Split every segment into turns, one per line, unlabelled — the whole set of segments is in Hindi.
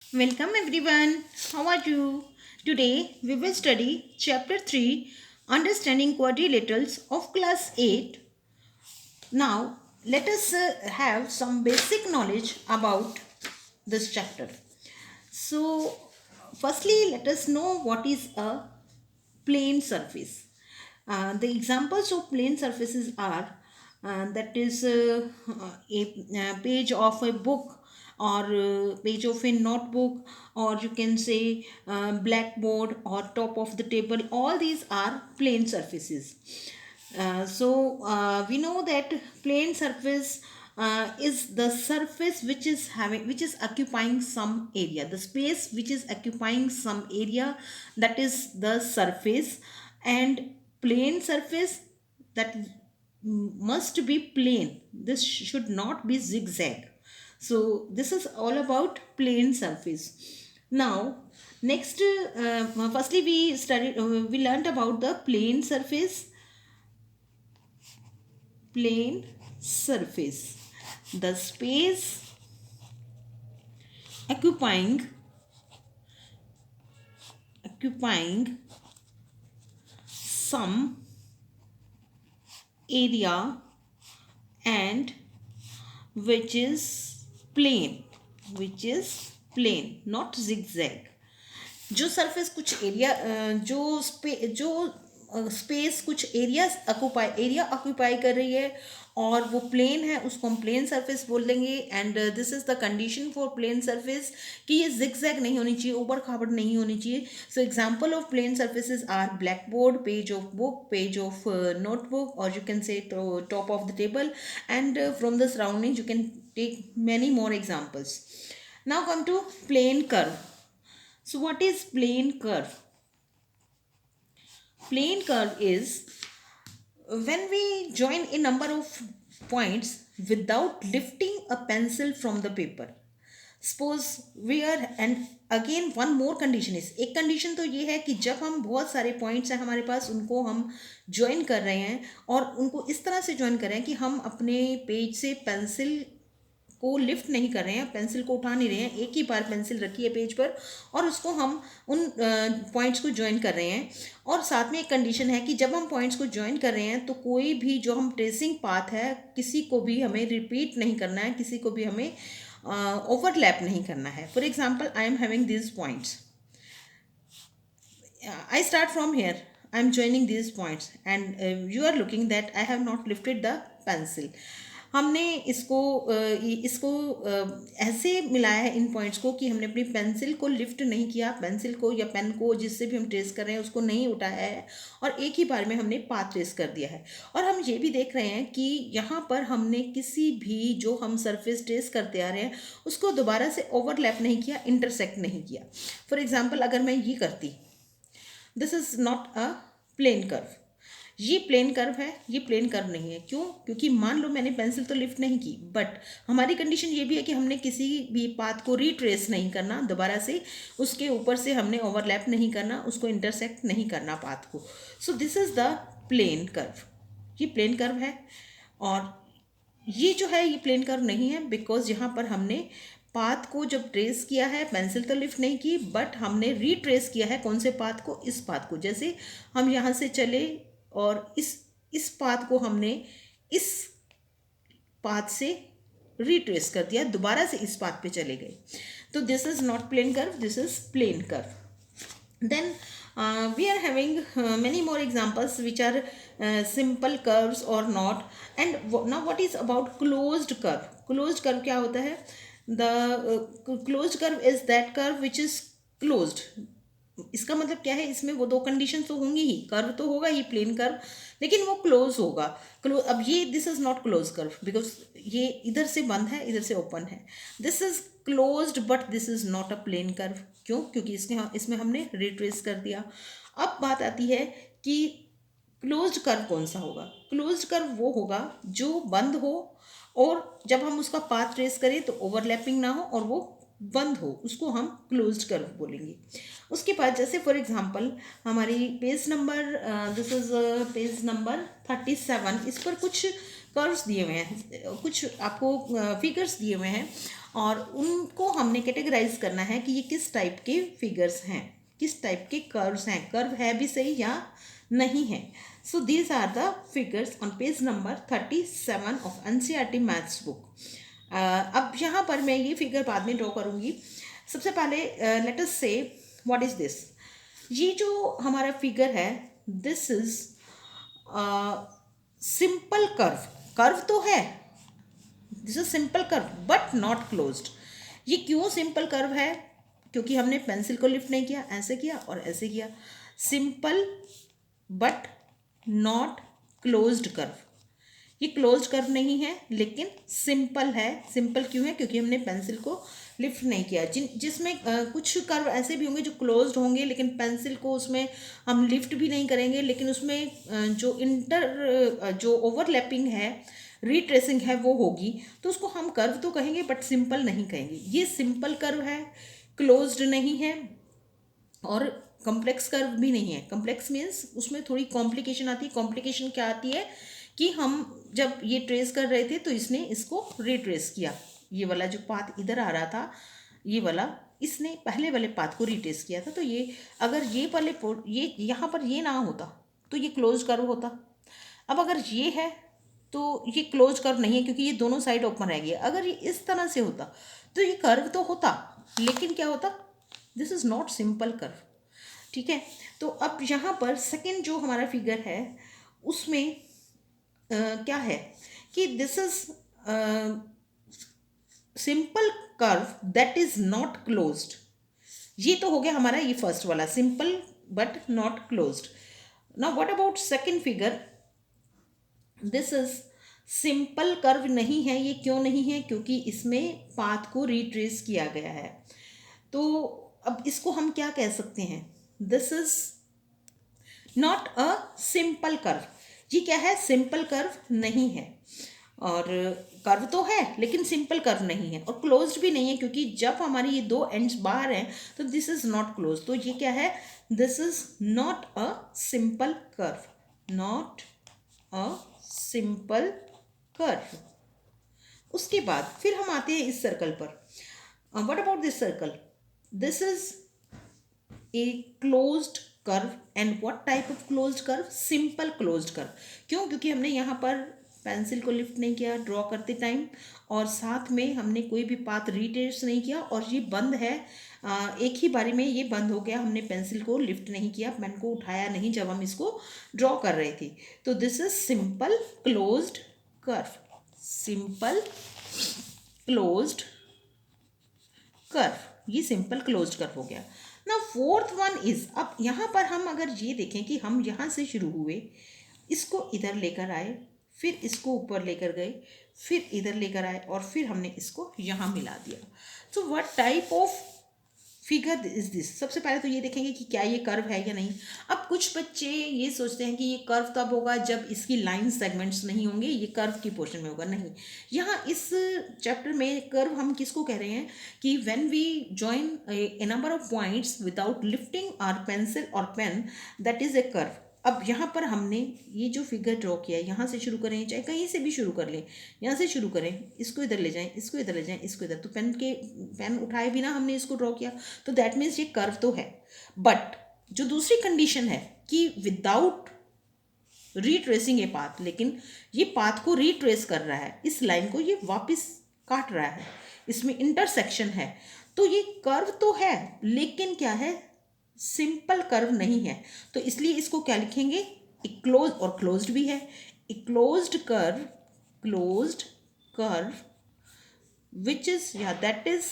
Welcome everyone. How are you? Today we will study chapter 3 Understanding Quadrilaterals of class 8. Now let us have some basic knowledge about this chapter. So firstly let us know what is a plane surface. The examples of plane surfaces are that is a page of a book or page of a notebook, or you can say blackboard or top of the table. All these are plane surfaces. We know that plane surface is the surface which is occupying some area, the space which is occupying some area, that is the surface. And plane surface, that must be plane, this should not be zigzag. So this is all about plane surface. Now next, firstly we learned about the plane surface, the space occupying some area and which is plane not zigzag. जो सरफेस कुछ एरिया जो स्पेस कुछ एरिया ऑक्यूपाई कर रही है और वो प्लेन है, उसको हम प्लेन सरफेस बोल देंगे। And this is the condition for plane surface कि ये जिगजैग नहीं होनी चाहिए, ऊबड़ खाबड़ नहीं होनी चाहिए। So example of plane surfaces are blackboard, page of book, page of notebook, और you can say top of the table, and from the surrounding you can take many more examples. Now come to plane curve. So what is plane curve? Plane curve is when we join a number of points without lifting a pencil from the paper. Suppose we are, and again one more condition is, एक condition तो ये है कि जब हम बहुत सारे points हैं हमारे पास, उनको हम join कर रहे हैं और उनको इस तरह से join कर रहे हैं कि हम अपने पेज से पेंसिल को लिफ्ट नहीं कर रहे हैं, पेंसिल को उठा नहीं रहे हैं, एक ही बार पेंसिल रखी है पेज पर और उसको हम उन पॉइंट्स को ज्वाइन कर रहे हैं। और साथ में एक कंडीशन है कि जब हम पॉइंट्स को ज्वाइन कर रहे हैं तो कोई भी जो हम ट्रेसिंग पाथ है किसी को भी हमें रिपीट नहीं करना है, किसी को भी हमें ओवरलैप नहीं करना है। For example, I am having this points, I start from here. I am joining these points and you are looking that I have not lifted the pencil. हमने इसको ऐसे मिलाया है इन पॉइंट्स को कि हमने अपनी पेंसिल को लिफ्ट नहीं किया, पेंसिल को या पेन को जिससे भी हम ट्रेस कर रहे हैं उसको नहीं उठाया है और एक ही बार में हमने पाथ ट्रेस कर दिया है। और हम ये भी देख रहे हैं कि यहाँ पर हमने किसी भी जो हम सरफेस ट्रेस करते आ रहे हैं उसको दोबारा से ओवरलैप नहीं किया, इंटरसेक्ट नहीं किया। फॉर एग्जाम्पल, अगर मैं ये करती, this is not a plane curve, ये प्लेन कर्व है, ये प्लेन कर्व नहीं है। क्यों? क्योंकि मान लो मैंने पेंसिल तो लिफ्ट नहीं की, बट हमारी कंडीशन ये भी है कि हमने किसी भी पाथ को रिट्रेस नहीं करना, दोबारा से उसके ऊपर से हमने ओवरलैप नहीं करना, उसको इंटरसेक्ट नहीं करना पाथ को। So this is the plane curve, ये प्लेन कर्व है। और ये जो है ये प्लेन कर्व नहीं है, बिकॉज यहाँ पर हमने पाथ को जब ट्रेस किया है, पेंसिल तो लिफ्ट नहीं की बट हमने रीट्रेस किया है कौन से पाथ को, इस पाथ को। जैसे हम यहाँ से चले और इस पाथ को हमने इस पाथ से रिट्रेस कर दिया, दोबारा से इस पाथ पे चले गए, तो this is not plane curve, this is plane curve. Then we are having many more examples which are simple curves or not. And now what is about closed curve? Closed curve क्या होता है? The closed curve is that curve which is closed. इसका मतलब क्या है, इसमें वो दो कंडीशन तो होंगी ही, कर्व तो होगा ही प्लेन कर्व, लेकिन वो क्लोज होगा। अब ये this is not close curve because ये इधर से बंद है, इधर से ओपन है। This is closed but this is not a plane curve. क्यों? क्योंकि इसमें हमने रिट्रेस कर दिया। अब बात आती है कि क्लोज्ड कर्व कौन सा होगा। क्लोज्ड कर्व वो होगा जो बंद हो और जब हम उसका पाथ ट्रेस करें तो ओवरलैपिंग ना हो और वो बंद हो, उसको हम क्लोज्ड कर्व बोलेंगे। उसके बाद जैसे फॉर एग्जांपल हमारी page number, this is page number 37, इस पर कुछ कर्व्स दिए हुए हैं, कुछ आपको फिगर्स दिए हुए हैं और उनको हमने कैटेगराइज करना है कि ये किस टाइप के फिगर्स हैं, किस टाइप के कर्व्स हैं, कर्व है भी सही या नहीं है. So these are the figures on page number 37 of NCERT maths book. अब यहाँ पर मैं ये फिगर बाद में ड्रॉ करूँगी. सबसे पहले लेट अस से व्हाट इज दिस. ये जो हमारा फिगर है, this is simple curve. Curve तो है, this is simple curve but not closed. ये क्यों सिंपल कर्व है? क्योंकि हमने पेंसिल को लिफ्ट नहीं किया, ऐसे किया और ऐसे किया. Simple but not closed curve. ये क्लोज्ड कर्व नहीं है लेकिन सिंपल है. सिंपल क्यों है? क्योंकि हमने पेंसिल को लिफ्ट नहीं किया. जिसमें कुछ कर्व ऐसे भी होंगे जो क्लोज्ड होंगे लेकिन पेंसिल को उसमें हम लिफ्ट भी नहीं करेंगे, लेकिन उसमें जो ओवरलैपिंग है, रिट्रेसिंग है, वो होगी, तो उसको हम कर्व तो कहेंगे बट सिंपल नहीं कहेंगे. ये सिंपल कर्व है, क्लोज्ड नहीं है और कॉम्प्लेक्स कर्व भी नहीं है. कॉम्प्लेक्स मीन्स उसमें थोड़ी कॉम्प्लिकेशन आती है. कॉम्प्लिकेशन क्या आती है कि हम जब ये ट्रेस कर रहे थे तो इसने इसको रिट्रेस किया. ये वाला जो पाथ इधर आ रहा था, ये वाला, इसने पहले वाले पाथ को रिट्रेस किया था. तो ये अगर ये यहाँ पर ये ना होता तो ये क्लोज कर्व होता. अब अगर ये है तो ये क्लोज कर्व नहीं है क्योंकि ये दोनों साइड ओपन रह गया. अगर ये इस तरह से होता तो ये कर्व तो होता, लेकिन क्या होता? This is not simple curve. ठीक है. तो अब यहाँ पर सेकंड जो हमारा फिगर है उसमें क्या है कि this is simple curve that is not closed. ये तो हो गया हमारा ये फर्स्ट वाला, simple but not closed. Now what about second figure? This is simple curve नहीं है. ये क्यों नहीं है? क्योंकि इसमें पाथ को रिट्रेस किया गया है. तो अब इसको हम क्या कह सकते हैं? This is not a simple curve. ये क्या है? सिंपल कर्व नहीं है. और कर्व तो है लेकिन सिंपल कर्व नहीं है और क्लोज्ड भी नहीं है, क्योंकि जब हमारी ये दो एंड्स बाहर हैं तो दिस इज नॉट क्लोज. तो ये क्या है? This is not a simple curve. Not a simple curve. उसके बाद फिर हम आते हैं इस सर्कल पर. What about this circle? This is A closed curve. And what type of closed curve? Simple closed curve. क्यों? क्योंकि हमने यहाँ पर पेंसिल को लिफ्ट नहीं किया ड्रॉ करते टाइम, और साथ में हमने कोई भी पाथ रिट्रेस नहीं किया, और ये बंद है. एक ही बारी में ये बंद हो गया. हमने पेंसिल को लिफ्ट नहीं किया, पेन को उठाया नहीं जब हम इसको ड्रॉ कर रहे थे. तो this is simple closed curve. Simple closed curve. ये सिंपल क्लोज्ड कर्व हो गया. ना फोर्थ वन इज, अब यहाँ पर हम अगर ये देखें कि हम यहाँ से शुरू हुए, इसको इधर लेकर आए, फिर इसको ऊपर लेकर गए, फिर इधर लेकर आए, और फिर हमने इसको यहाँ मिला दिया. So what type of figure is this? सबसे पहले तो ये देखेंगे कि क्या ये कर्व है या नहीं. अब कुछ बच्चे ये सोचते हैं कि ये कर्व तब होगा जब इसकी लाइन सेगमेंट्स नहीं होंगे, ये कर्व की पोर्शन में होगा. नहीं, यहाँ इस चैप्टर में कर्व हम किसको कह रहे हैं कि when we join a number of points without lifting our pencil और pen, that is a curve. अब यहाँ पर हमने ये जो फिगर ड्रॉ किया है, यहाँ से शुरू करें चाहे कहीं से भी शुरू कर लें, यहाँ से शुरू करें, इसको इधर ले जाएं, इसको इधर ले जाएं, इसको इधर, तो पेन उठाए बिना हमने इसको ड्रॉ किया, तो दैट मीन्स ये कर्व तो है. बट जो दूसरी कंडीशन है कि विदाउट रीट्रेसिंग ए पाथ, लेकिन ये पाथ को रीट्रेस कर रहा है, इस लाइन को ये वापस काट रहा है, इसमें इंटरसेक्शन है, तो ये कर्व तो है लेकिन क्या है? सिंपल कर्व नहीं है. तो इसलिए इसको क्या लिखेंगे? एक क्लोज, और क्लोज्ड भी है. A closed curve, closed curve which is, या that is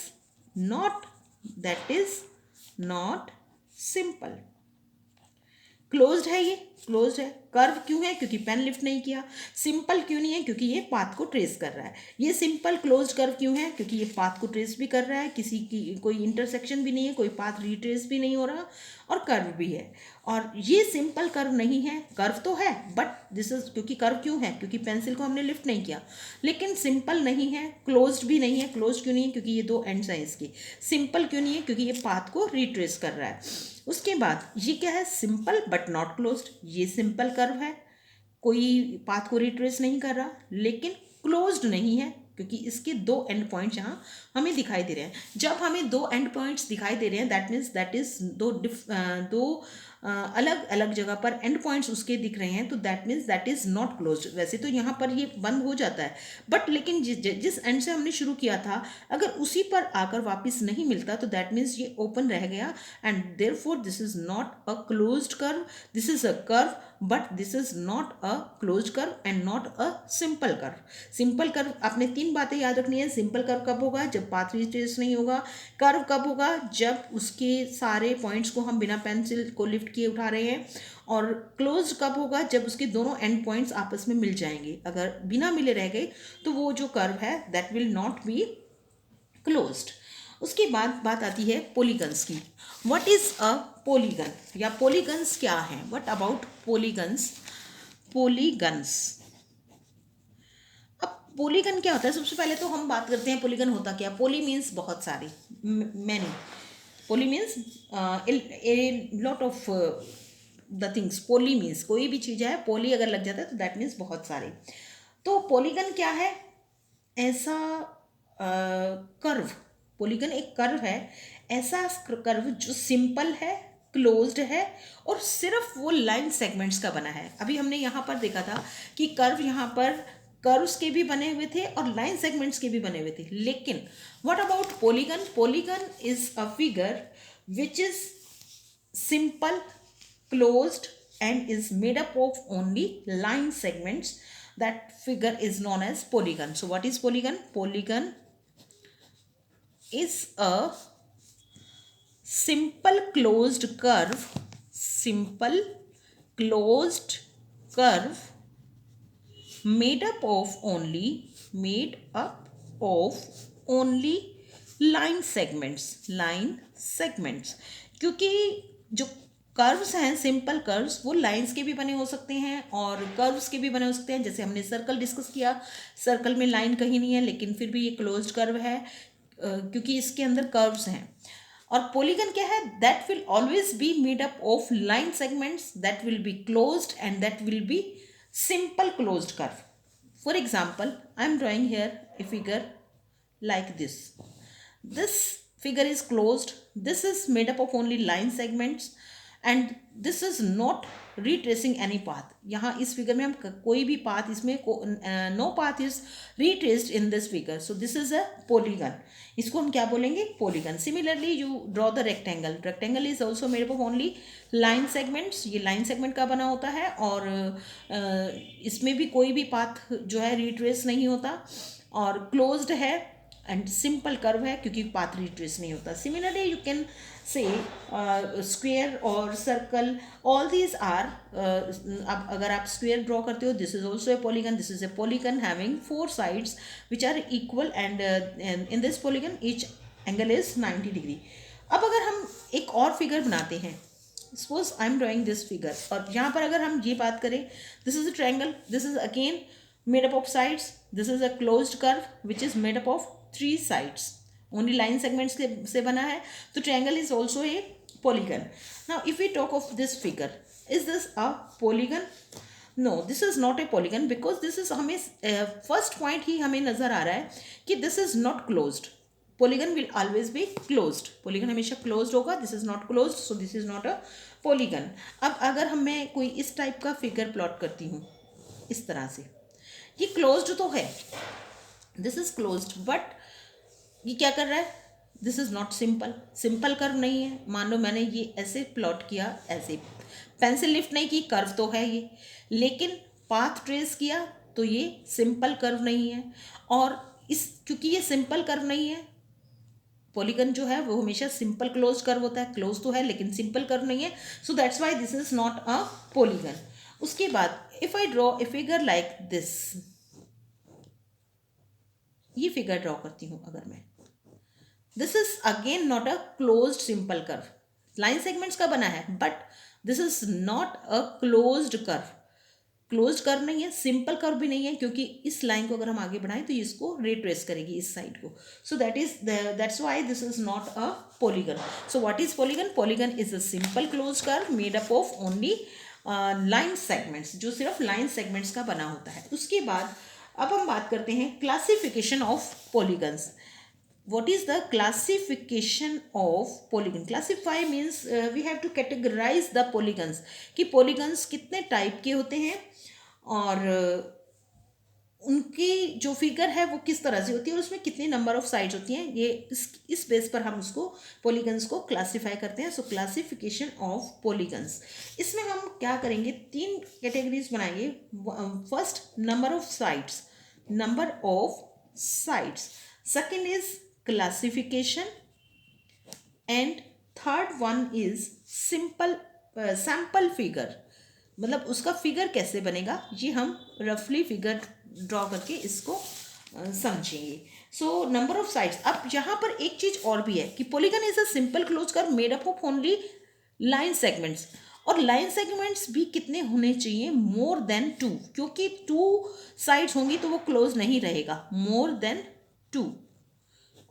not simple. Closed है, ये क्लोज्ड है. कर्व क्यों है? क्योंकि पेन लिफ्ट नहीं किया. सिंपल क्यों नहीं है? क्योंकि ये पाथ को ट्रेस कर रहा है. ये सिंपल क्लोज्ड कर्व क्यों है? क्योंकि ये पाथ को ट्रेस भी कर रहा है, किसी की कोई इंटरसेक्शन भी नहीं है, कोई पाथ रिट्रेस भी नहीं हो रहा, और कर्व भी है. और ये सिंपल कर्व नहीं है. कर्व तो है बट दिस इज, क्योंकि कर्व क्यों है? क्योंकि पेंसिल को हमने लिफ्ट नहीं किया. लेकिन सिंपल नहीं है, क्लोज्ड भी नहीं है. क्लोज्ड क्यों नहीं है? क्योंकि ये दो एंड्स हैं इसके. सिंपल क्यों नहीं है? क्योंकि ये पाथ को रिट्रेस कर रहा है. उसके बाद ये क्या है? Simple but not closed. ये सिंपल कर्व है, कोई पाथ को रिट्रेस नहीं कर रहा, लेकिन क्लोज्ड नहीं है. क्योंकि इसके दो एंड पॉइंट्स यहाँ हमें दिखाई दे रहे हैं। जब हमें दो एंड पॉइंट्स दिखाई दे रहे हैं, दैट मीन्स दैट इज दो अलग अलग जगह पर एंड पॉइंट्स उसके दिख रहे हैं, तो that means that is not closed. वैसे तो यहाँ पर ये बंद हो जाता है, बट लेकिन जिस एंड से हमने शुरू किया था, अगर उसी पर आकर वापस नहीं मिलता तो दैट मीन्स ये ओपन रह गया, and therefore this is not a closed curve, this is a curve but this is not a closed curve and not a simple curve. Simple curve, आपने तीन बातें याद रखनी है। सिंपल कर्व कब होगा? जब पाथ रिट्रेस नहीं होगा। कर्व कब होगा? जब उसके सारे पॉइंट्स को हम बिना पेंसिल को लिफ्ट किए उठा रहे हैं। और क्लोज्ड कब होगा? जब उसके दोनों एंड पॉइंट्स आपस में मिल जाएंगे। अगर बिना मिले रह गए तो वो जो कर्व है that will not be closed. उसके बाद बात आती है पॉलीगन्स की। व्हाट इज अ पॉलीगन, या पॉलीगन्स क्या है? What about polygons? पॉलीगन्स, अब पॉलीगन क्या होता है? सबसे पहले तो हम बात करते हैं पॉलीगन होता क्या। पॉली मीन्स बहुत सारी, many. Poly means a lot of the things. Poly means कोई भी चीज़ है, पॉली अगर लग जाता है तो दैट मीन्स बहुत सारे। तो पॉलीगन क्या है? ऐसा कर्व, पॉलीगन एक कर्व है, ऐसा कर्व जो सिंपल है, क्लोज्ड है और सिर्फ वो लाइन सेगमेंट्स का बना है। अभी हमने यहाँ पर देखा था कि कर्व, यहाँ पर कर्व्स के भी बने हुए थे और लाइन सेगमेंट्स के भी बने हुए थे। लेकिन what about polygon? Polygon is a figure which is simple, closed and is made up of only line segments. That figure is known as polygon. So what is polygon? Polygon is a simple closed curve, simple closed curve made up of only line segments. क्योंकि जो कर्व्स हैं, सिंपल कर्व्स, वो लाइंस के भी बने हो सकते हैं और कर्व्स के भी बने हो सकते हैं। जैसे हमने सर्कल डिस्कस किया, सर्कल में लाइन कहीं नहीं है लेकिन फिर भी ये क्लोज्ड कर्व है क्योंकि इसके अंदर कर्व्स हैं। और पॉलीगन क्या है? That will always be made up of line segments, that will be closed end that will be simple closed curve. For example, I am drawing here a figure like this. This figure is closed. This is made up of only line segments and this is not retracing any path. यहाँ इस फिगर में हम कोई भी पाथ, इसमें no path is retraced in this figure. So this is a polygon. इसको हम क्या बोलेंगे? Polygon. Similarly, you draw the rectangle. Rectangle is also made up of only line segments. ये line segment का बना होता है और इसमें भी कोई भी पाथ जो है रिट्रेस नहीं होता और क्लोज्ड है एंड सिंपल कर्व है क्योंकि पाथ रिट्रेस नहीं होता. Similarly you can say square और सर्कल, ऑल दीज आर, अब अगर आप स्क्वेयर ड्रॉ करते हो, this is also a polygon. This is a polygon having 4 sides which are equal and in this polygon each angle is 90 degree. अब अगर हम एक और फिगर बनाते हैं, suppose I am drawing this figure, और यहाँ पर अगर हम ये बात करें, this is a triangle, this is again made up of sides, this is a closed curve which is made up of 3 sides, only line segments से बना है. तो triangle is also a polygon. Now if we talk of this figure, is this a polygon? No, this is not a polygon because this is, हमें फर्स्ट पॉइंट ही हमें नजर आ रहा है कि this is not closed. Polygon will always be closed. Polygon हमेशा क्लोज्ड होगा. This is not closed, so this is not a polygon. अब अगर मैं कोई इस टाइप का फिगर प्लॉट करती हूँ इस तरह से, ये क्लोज्ड तो है, दिस इज क्लोज्ड, बट ये क्या कर रहा है? This is not simple. Simple curve नहीं है. मान लो मैंने ये ऐसे प्लॉट किया, ऐसे पेंसिल लिफ्ट नहीं की, कर्व तो है ये, लेकिन पाथ ट्रेस किया तो ये सिंपल कर्व नहीं है. और इस, क्योंकि ये सिंपल कर्व नहीं है, पॉलीगन जो है वो हमेशा सिंपल क्लोज कर्व होता है. क्लोज तो है लेकिन सिंपल कर्व नहीं है, so that's why this is not a polygon. उसके बाद if I draw a figure like this, ये फिगर ड्रॉ करती हूं अगर मैं, this is again not a closed simple curve. Line segments का बना है but this is not a closed curve. Closed curve नहीं है, सिंपल कर्व भी नहीं है, क्योंकि इस लाइन को अगर हम आगे बढ़ाएं तो ये इसको रिट्रेस करेगी इस साइड को. So that's why this is not a polygon. So what is polygon? Polygon is a simple closed curve made up of only line segments, जो सिर्फ लाइन सेगमेंट्स का बना होता है. उसके बाद अब हम बात करते हैं classification of polygons. What is the classification of polygon? Classify means we have to categorize the polygons कि polygons कितने टाइप के होते हैं और उनकी जो फिगर है वो किस तरह से होती है और उसमें कितने नंबर ऑफ साइड्स होती हैं. ये इस बेस पर हम उसको पॉलीगन्स को क्लासीफाई करते हैं. सो क्लासिफिकेशन ऑफ पॉलीगन्स, इसमें हम क्या करेंगे, 3 कैटेगरीज बनाएंगे. First, number of sides, number of sides. Second is classification and third one is simple sample figure. मतलब उसका फिगर कैसे बनेगा ये हम रफली फिगर ड्रॉ करके इसको समझेंगे. So number of sides. अब यहाँ पर एक चीज और भी है कि polygon is a simple close curve made up of only line segments. और लाइन सेगमेंट्स भी कितने होने चाहिए, मोर देन 2, क्योंकि 2 साइड्स होंगी तो वो क्लोज नहीं रहेगा. More than 2.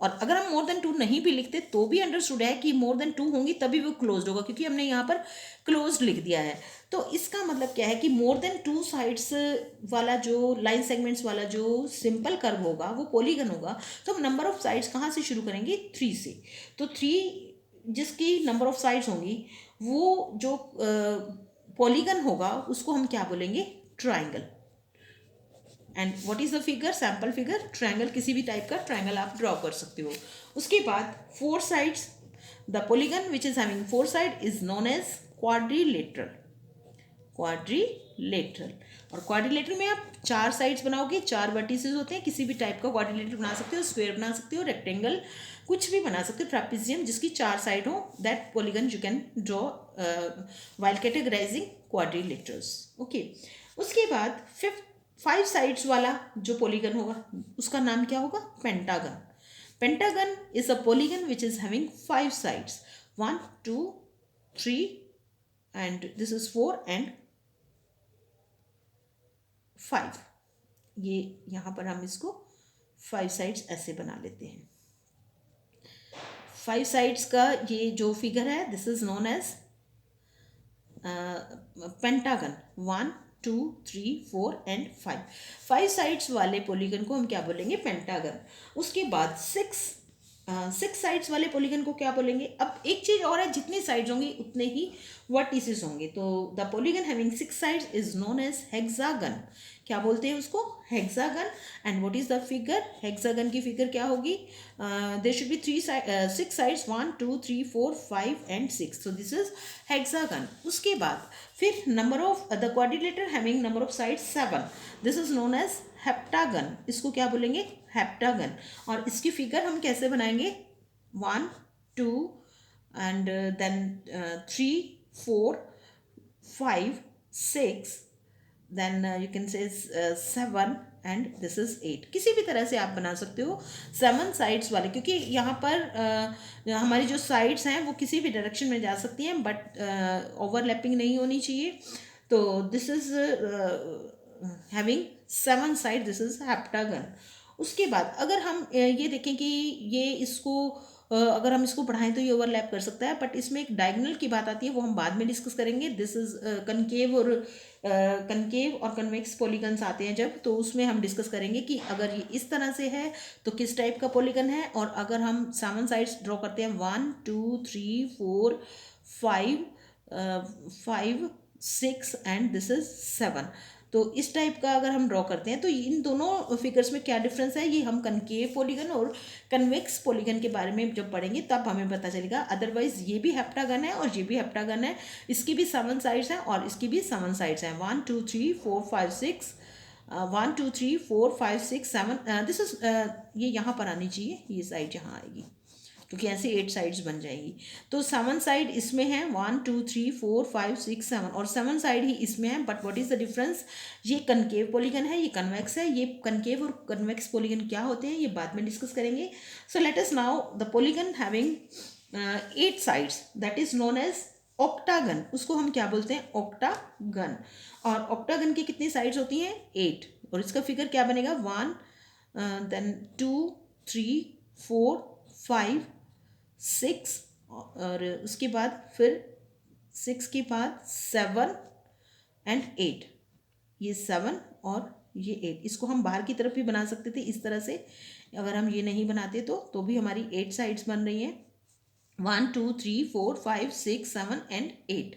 और अगर हम मोर देन 2 नहीं भी लिखते तो भी अंडरस्टूड है कि मोर देन 2 होंगी तभी वो क्लोज्ड होगा, क्योंकि हमने यहाँ पर क्लोज्ड लिख दिया है. तो इसका मतलब क्या है कि मोर देन 2 साइड्स वाला जो लाइन सेगमेंट्स वाला जो सिंपल कर्व होगा वो पॉलीगन होगा. तो हम नंबर ऑफ साइड्स कहाँ से शुरू करेंगे, 3 से. तो 3 जिसकी नंबर ऑफ साइड्स होंगी वो जो पॉलीगन होगा उसको हम क्या बोलेंगे, triangle. And what is the figure, sample figure. Triangle, किसी भी टाइप का ट्रायंगल आप ड्रॉ कर सकते हो. उसके बाद 4 sides, the polygon which is having 4 side is known as quadrilateral. Quadrilateral. और क्वाड्रिलेटरल में आप 4 साइड्स बनाओगे, 4 वर्टिसेस होते हैं. किसी भी टाइप का क्वाड्रिलेटरल बना सकते हो, स्क्वायर बना सकते हो, रेक्टेंगल, कुछ भी बना सकते हो. ट्रापेजियम जिसकी 4 साइड हो, that polygon you can draw while categorising quadrilaterals. Okay. उसके बाद 5 साइड्स वाला जो पॉलीगन होगा उसका नाम क्या होगा, pentagon. Pentagon is a polygon which is having 5 sides, 1 2 3 and this is 4 and 5. ये यहाँ पर हम इसको 5 साइड्स ऐसे बना लेते हैं. 5 साइड्स का ये जो फिगर है this is known as pentagon. 1 2 3 4 and 5. 5 sides वाले पॉलीगन को हम क्या बोलेंगे, पेंटागन. उसके बाद 6 साइड्स वाले पॉलीगन को क्या बोलेंगे. अब एक चीज और है, जितनी साइड्स होंगी उतने ही वर्टिसेस होंगे. तो the polygon having 6 sides is known as hexagon. क्या बोलते हैं उसको, hexagon. And what is the figure, hexagon की फिगर क्या होगी, there should be 6 sides, 1 2 3 4 5 and 6. So this is hexagon. उसके बाद फिर number of the quadrilateral having number of sides 7, this is known as heptagon. इसको क्या बोलेंगे, हेप्टागन. और इसकी फिगर हम कैसे बनाएंगे, 1 2 and then 3 4 5 6, then you can say 7 and this is 8. किसी भी तरह से आप बना सकते हो 7 साइड्स वाले, क्योंकि यहाँ पर हमारी जो साइड्स हैं वो किसी भी डायरेक्शन में जा सकती हैं बट ओवरलैपिंग नहीं होनी चाहिए. तो this is having 7 side, this is heptagon. उसके बाद अगर हम ये देखें कि ये इसको अगर हम इसको बढ़ाएं तो ये ओवरलैप कर सकता है, बट इसमें एक डायगोनल की बात आती है, वो हम बाद में डिस्कस करेंगे. दिस इज कनकेव और कन्वेक्स पॉलीगन्स आते हैं जब, तो उसमें हम डिस्कस करेंगे कि अगर ये इस तरह से है तो किस टाइप का पॉलीगन है. और अगर हम 7 साइड्स ड्रॉ करते हैं, 1 2 3 4 5 6 एंड दिस इज 7, तो इस टाइप का अगर हम ड्रॉ करते हैं तो इन दोनों फिगर्स में क्या डिफरेंस है ये हम कनकेव पॉलीगन और कन्वेक्स पॉलीगन के बारे में जब पढ़ेंगे तब हमें पता चलेगा. अदरवाइज ये भी हेप्टागन है और ये भी हेप्टागन है, इसकी भी 7 साइड्स हैं और इसकी भी 7 साइड्स हैं. 1 2 3 4 5 6, 1 2 3 4 5 6 7, दिस इज ये यहाँ पर आनी चाहिए, ये साइड यहाँ आएगी क्योंकि ऐसे 8 साइड्स बन जाएंगी. तो 7 साइड इसमें है, 1 2 3 4 5 6 7, और 7 साइड ही इसमें है. But what is the difference, ये कनकेव पॉलीगन है, ये कन्वेक्स है. ये कनकेव और कन्वेक्स पॉलीगन क्या होते हैं ये बाद में डिस्कस करेंगे. So let us now the polygon having 8 sides, that is known as octagon. उसको हम क्या बोलते हैं, ऑक्टागन. और ऑक्टागन की कितनी साइड्स होती हैं, 8. और इसका फिगर क्या बनेगा, 1 देन 2 3 4 5 6, और उसके बाद फिर 6 के बाद 7 एंड 8, ये 7 और ये 8, इसको हम बाहर की तरफ भी बना सकते थे इस तरह से। अगर हम ये नहीं बनाते तो भी हमारी 8 साइड्स बन रही हैं, 1 2 3 4 5 6 7 एंड 8।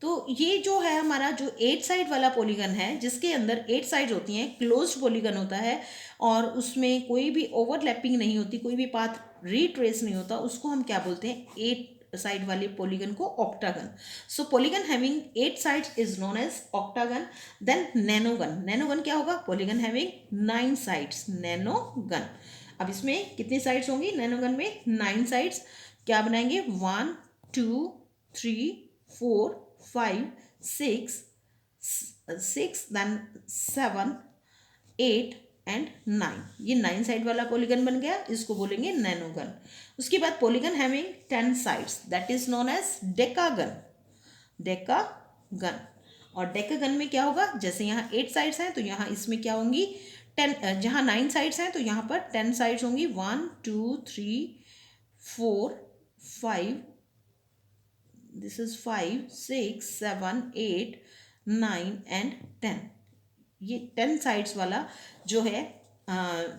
तो ये जो है हमारा जो 8 साइड वाला पॉलीगन है, जिसके अंदर 8 साइड्स होती हैं, क्लोज्ड पॉलीगन होता है और उसमें कोई भी ओवरलैपिंग नहीं होती, कोई भी पाथ रीट्रेस नहीं होता, उसको हम क्या बोलते हैं, 8 साइड वाले पॉलीगन को octagon. So polygon having 8 sides is known as octagon. Then nonagon, nonagon क्या होगा, पॉलीगन हैविंग 9 साइड्स, नैनोगन। अब इसमें कितनी साइड्स होंगी, नैनोगन में 9 साइड्स। क्या बनाएंगे, 1 2 3 4 5 6 6, देन 7 8 एंड 9। ये 9 साइड वाला पॉलीगन बन गया, इसको बोलेंगे नैनोगन। उसके बाद polygon having 10 sides, that is known as decagon, decagon. और डेकागन में क्या होगा, जैसे यहाँ 8 साइड्स हैं तो यहाँ इसमें क्या होंगी 10, जहाँ 9 साइड्स हैं तो यहाँ पर 10 साइड्स होंगी, 1 2 3 4 5, दिस इज 5 6 7 8 9 एंड 10। ये 10 साइड्स वाला जो है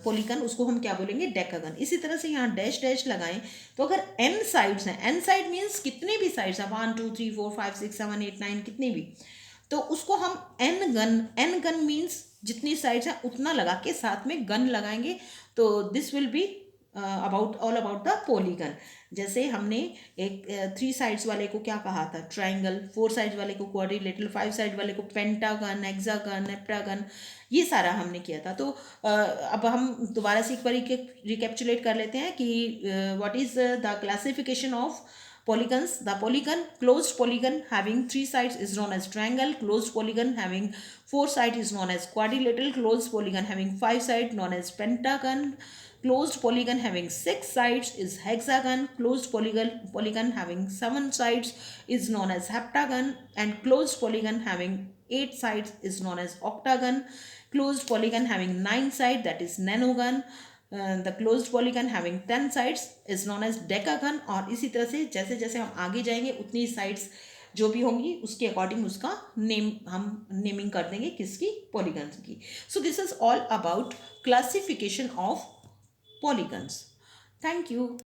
पॉलीगन, उसको हम क्या बोलेंगे, डेकागन। इसी तरह से यहाँ डैश डैश लगाएं तो अगर n साइड्स हैं, n साइड मीन्स कितने भी साइड्स हैं, 1 2 3 4 5 6 7 8 9, कितने भी, तो उसको हम n गन मीन्स जितनी साइड्स हैं उतना लगा के साथ में गन लगाएंगे, तो this will be about all about the polygon. जैसे हमने एक 3 साइड्स वाले को क्या कहा था, ट्राइंगल, 4 साइड वाले को क्वाड्रिलेटरल, 5 साइड वाले को पेंटागन, हेक्सागन, हेप्टागन, ये सारा हमने किया था। तो अब हम दोबारा से एक बार रिकैप्चुलेट कर लेते हैं कि what is the classification of polygons. The polygon, closed polygon having 3 sides is known as triangle, closed polygon having 4 sides is known as quadrilateral, closed polygon having 5 sides known as pentagon, closed polygon having 6 sides is hexagon, closed polygon having 7 sides is known as heptagon, and closed polygon having 8 sides is known as octagon, closed polygon having 9 sides, that is nanogon, the closed polygon having 10 sides is known as decagon. और इसी तरह से जैसे जैसे हम आगे जाएंगे उतनी साइड्स जो भी होंगी उसके अकॉर्डिंग उसका नेम हम नेमिंग कर देंगे, किसकी, पॉलीगन्स की। सो this is all about classification of polygons. Thank you.